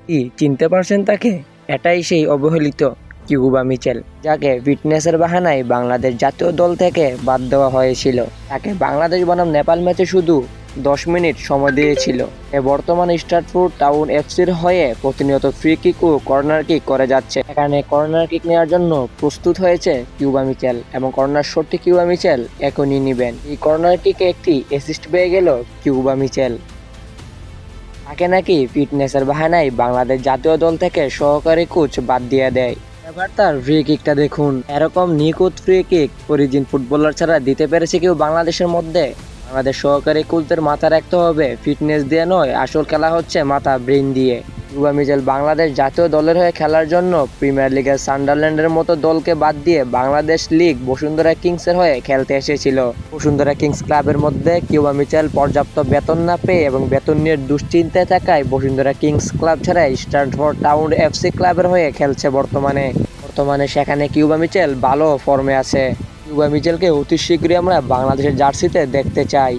কি চিনতে পারছেন তাকে? এটাই সেই অবহেলিত কিউবা মিচেল, যাকে ফিটনেসের বাহানায় বাংলাদেশ জাতীয় দল থেকে বাদ দেওয়া হয়েছিল। তাকে বাংলাদেশ বনাম নেপাল ম্যাচে শুধু 10 মিনিট সময় দিয়েছিল। বর্তমানে স্ট্রাটফোর্ড টাউন এফসির হয়ে প্রতিনিয়ত ফ্রি কিক ও কর্নার কিক করে যাচ্ছে। এখানে কর্নার কিক নেওয়ার জন্য প্রস্তুত হয়েছে কিউবা মিচেল এবং কর্নার শটটি কিউবা মিচেল এখনই নেবেন। এই কর্নার কিকে একটি অ্যাসিস্ট পেয়ে গেল কিউবা মিচেল। তাকে নাকি ফিটনেসের বাহানায় বাংলাদেশ জাতীয় দল থেকে সহকারী কোচ বাদ দিয়ে দেয়। এবার তার ফ্রি কিকটা দেখুন। এরকম নিখুঁত ফ্রি কিক অরিজিন ফুটবলার ছাড়া দিতে পেরেছে কেউ বাংলাদেশের মধ্যে? বাংলাদেশ সহকারী কোচদের মাথা রাখতে হবে ফিটনেস দিয়ে নয়, আসল খেলা হচ্ছে মাথা ব্রেন দিয়ে। কিউবা মিচেল বাংলাদেশ জাতীয় দলের হয়ে খেলার জন্য প্রিমিয়ার লিগের সান্ডারল্যান্ডের মতো দলকে বাদ দিয়ে বাংলাদেশ লিগ বসুন্ধরা কিংসের হয়ে খেলতে এসেছিল। বসুন্ধরা কিংস ক্লাবের মধ্যে কিউবা মিচেল পর্যাপ্ত বেতন না পেয়ে এবং বেতন নিয়ে দুশ্চিন্তায় থাকায় বসুন্ধরা কিংস ক্লাব ছাড়াই স্ট্রাটফোর্ড টাউন এফসি ক্লাবের হয়ে খেলছে বর্তমানে সেখানে কিউবা মিচেল ভালো ফর্মে আছে। কিউবা মিচেলকে অতি শীঘ্রই আমরা বাংলাদেশের জার্সিতে দেখতে চাই।